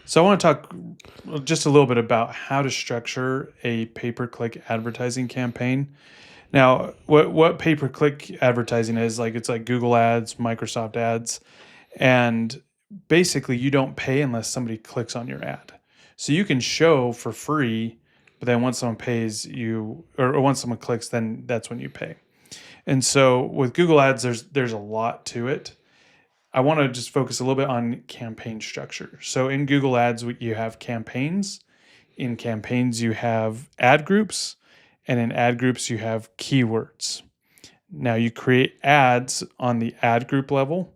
So I want to talk just a little bit about how to structure a pay-per-click advertising campaign. Now, what pay-per-click advertising is, like it's like Google Ads, Microsoft Ads, and basically you don't pay unless somebody clicks on your ad. So you can show for free, but then once someone pays you, or once someone clicks, then that's when you pay. And so with Google Ads, there's a lot to it. I want to just focus a little bit on campaign structure. So in Google Ads, you have campaigns. In campaigns, you have ad groups. And in ad groups, you have keywords. Now you create ads on the ad group level,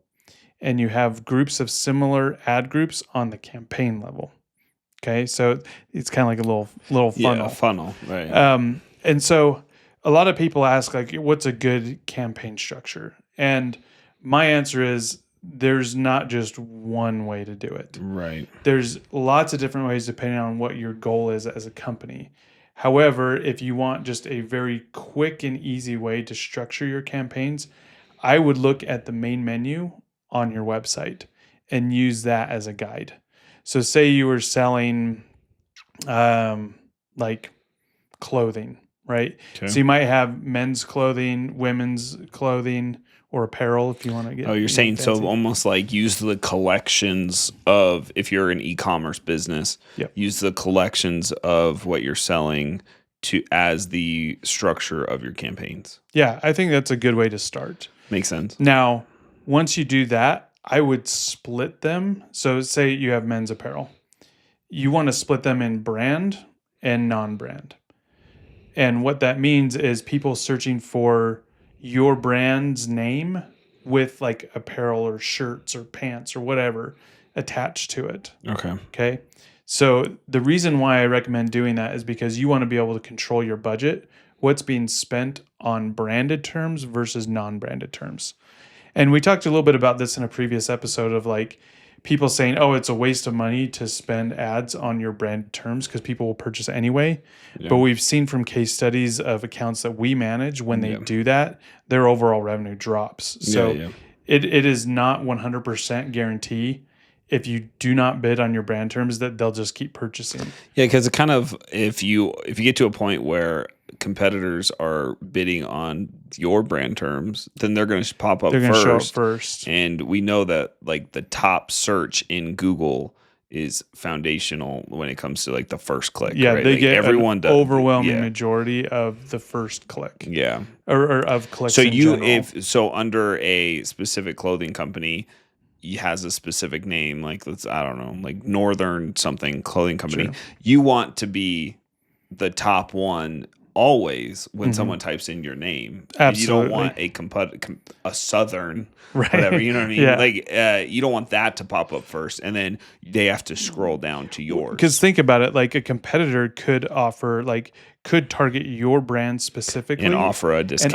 and you have groups of similar ad groups on the campaign level. Okay, so it's kind of like a little funnel. Yeah, funnel, right. And so a lot of people ask, like, what's a good campaign structure? And my answer is there's not just one way to do it. Right. There's lots of different ways depending on what your goal is as a company. However, if you want just a very quick and easy way to structure your campaigns, I would look at the main menu on your website and use that as a guide. So say you were selling like clothing, right? Okay. So you might have men's clothing, women's clothing, or apparel if you want to get. Oh, you're saying fancy. so almost like use the collections of, if you're an e-commerce business, Yep. use the collections of what you're selling to as the structure of your campaigns. Yeah, I think that's a good way to start. Makes sense. Now, once you do that, I would split them. So say you have men's apparel. You want to split them in brand and non-brand. And what that means is people searching for your brand's name with like apparel or shirts or pants or whatever attached to it. Okay. Okay. So the reason why I recommend doing that is because you want to be able to control your budget, what's being spent on branded terms versus non-branded terms. And we talked a little bit about this in a previous episode of like people saying, oh, it's a waste of money to spend ads on your branded terms because people will purchase anyway. Yeah. But we've seen from case studies of accounts that we manage, when they do that, their overall revenue drops. So It is not 100% guarantee if you do not bid on your brand terms that they'll just keep purchasing. Yeah, because it kind of, if you get to a point where competitors are bidding on your brand terms, then they're going to pop up. They're going to show up first. first. And we know that like the top search in Google is foundational when it comes to like the first click. Yeah, right? they like get everyone an does, overwhelming majority of the first click. Yeah. Or of clicks So in general. so under a specific clothing company, he has a specific name, like I don't know, like Northern something clothing company. Sure. You want to be the top one always when someone types in your name. Absolutely. You don't want a Southern, Right. whatever. You know what I mean? Yeah. Like you don't want that to pop up first, and then they have to scroll down to yours. Because think about it, like a competitor could target your brand specifically and offer a discount.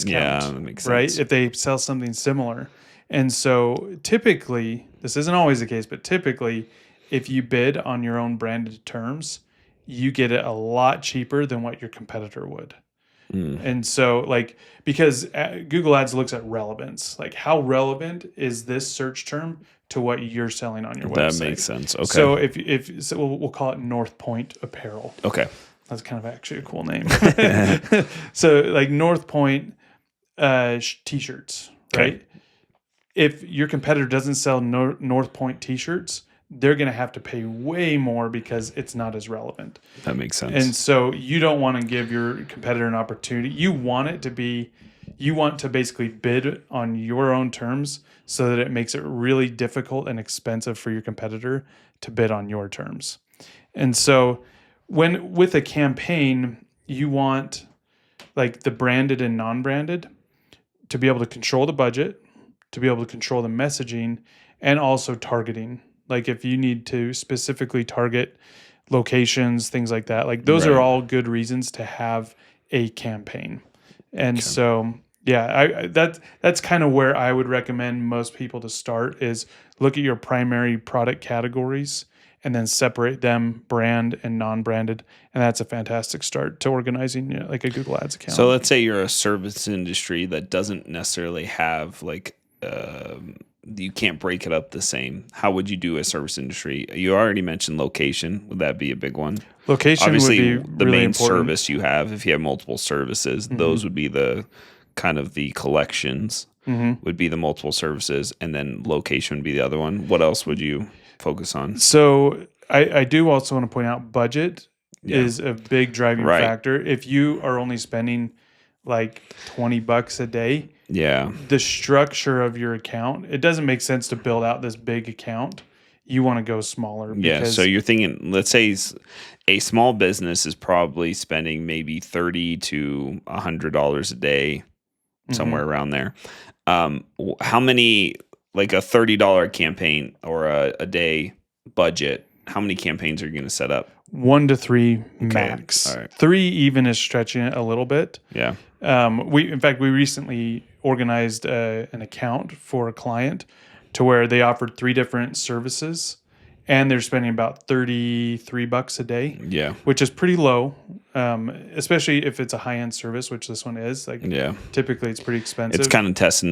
Yeah, that makes sense. right? If they sell something similar. And so typically, this isn't always the case, but typically, if you bid on your own branded terms, you get it a lot cheaper than what your competitor would. And so, like, because Google Ads looks at relevance, like how relevant is this search term to what you're selling on your website? That makes sense. Okay. So if we'll call it North Point Apparel. Okay. That's kind of actually a cool name. So like North Point t-shirts, right? Okay. If your competitor doesn't sell North Point t-shirts, they're going to have to pay way more because it's not as relevant. That makes sense. And so you don't want to give your competitor an opportunity. You want to basically bid on your own terms so that it makes it really difficult and expensive for your competitor to bid on your terms. And so with a campaign, you want like the branded and non-branded to be able to control the budget, to be able to control the messaging, and also targeting. Like if you need to specifically target locations, things like that, like those are all good reasons to have a campaign. And so, yeah, that's kind of where I would recommend most people to start is look at your primary product categories and then separate them brand and non-branded. And that's a fantastic start to organizing like a Google Ads account. So let's say you're a service industry that doesn't necessarily have like you can't break it up the same. How would you do a service industry? You already mentioned location. Would that be a big one? Location Obviously, would be the really main important. service you have, if you have multiple services, those would be the kind of the collections would be the multiple services, and then location would be the other one. What else would you focus on? So I do also want to point out budget Yeah. is a big driving Right. factor. If you are only spending like $20 a day, Yeah. the structure of your account, it doesn't make sense to build out this big account. You want to go smaller Yeah. because So you're thinking, let's say a small business is probably spending maybe $30 to $100 a day, somewhere around there. How many, like a $30 campaign or a day budget, how many campaigns are you going to set up? 1 to 3 max. All right. 3 even is stretching it a little bit. Yeah. We recently organized an account for a client to where they offered 3 different services, and they're spending about $33 a day. Yeah. Which is pretty low, especially if it's a high end service, which this one is. Like, Yeah. typically it's pretty expensive. It's kind of testing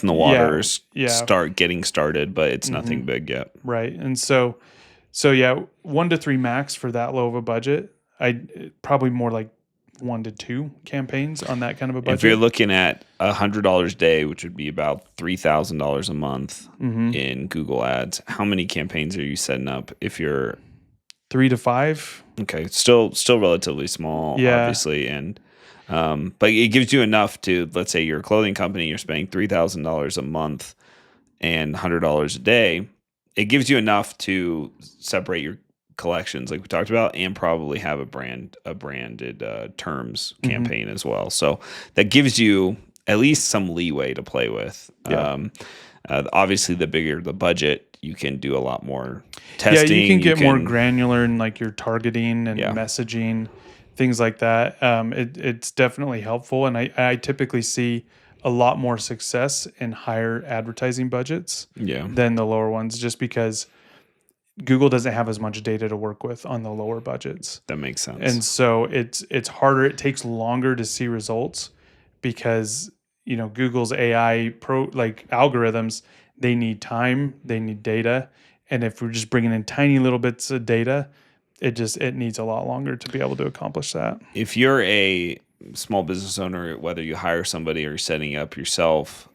the waters, yeah. start getting started, but it's nothing big yet. right, and so yeah, 1 to 3 max for that low of a budget. I probably more like 1 to 2 campaigns on that kind of a budget. If you're looking at $100 a day, which would be about $3,000 a month in Google Ads, how many campaigns are you setting up? If you're 3 to 5. okay, still relatively small, Yeah. obviously, and but it gives you enough to, let's say you're a clothing company, you're spending $3,000 a month and $100 a day. It gives you enough to separate your collections, like we talked about, and probably have a branded terms campaign as well. So that gives you at least some leeway to play with. Yeah. Obviously, the bigger the budget, you can do a lot more testing. Yeah, you can get more granular in like your targeting and messaging, things like that. It's definitely helpful, and I typically see a lot more success in higher advertising budgets than the lower ones, just because Google doesn't have as much data to work with on the lower budgets. That makes sense. And so it's harder. It takes longer to see results because, Google's AI algorithms, they need time, they need data. And if we're just bringing in tiny little bits of data, it needs a lot longer to be able to accomplish that. If you're a small business owner, whether you hire somebody or you're setting up yourself,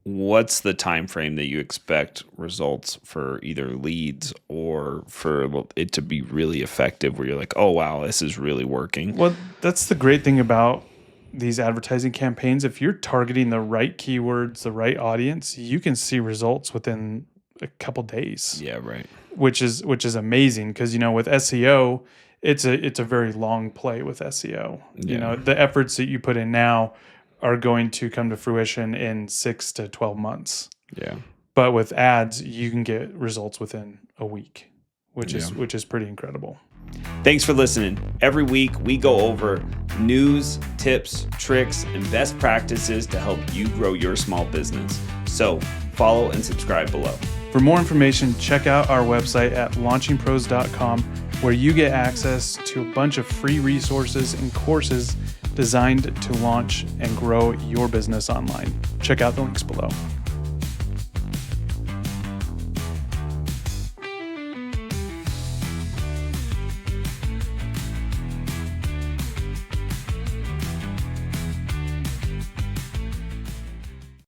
what's the time frame that you expect results for either leads or for it to be really effective, where you're like, oh wow, this is really working? Well, that's the great thing about these advertising campaigns. If you're targeting the right keywords, the right audience, you can see results within a couple days. Yeah, right. Which is amazing, because with SEO, it's a very long play with SEO. The efforts that you put in now are going to come to fruition in 6 to 12 months. Yeah. But with ads, you can get results within a week, which is pretty incredible. Thanks for listening. Every week we go over news, tips, tricks, and best practices to help you grow your small business. So follow and subscribe below. For more information, check out our website at launchingpros.com, where you get access to a bunch of free resources and courses designed to launch and grow your business online. Check out the links below.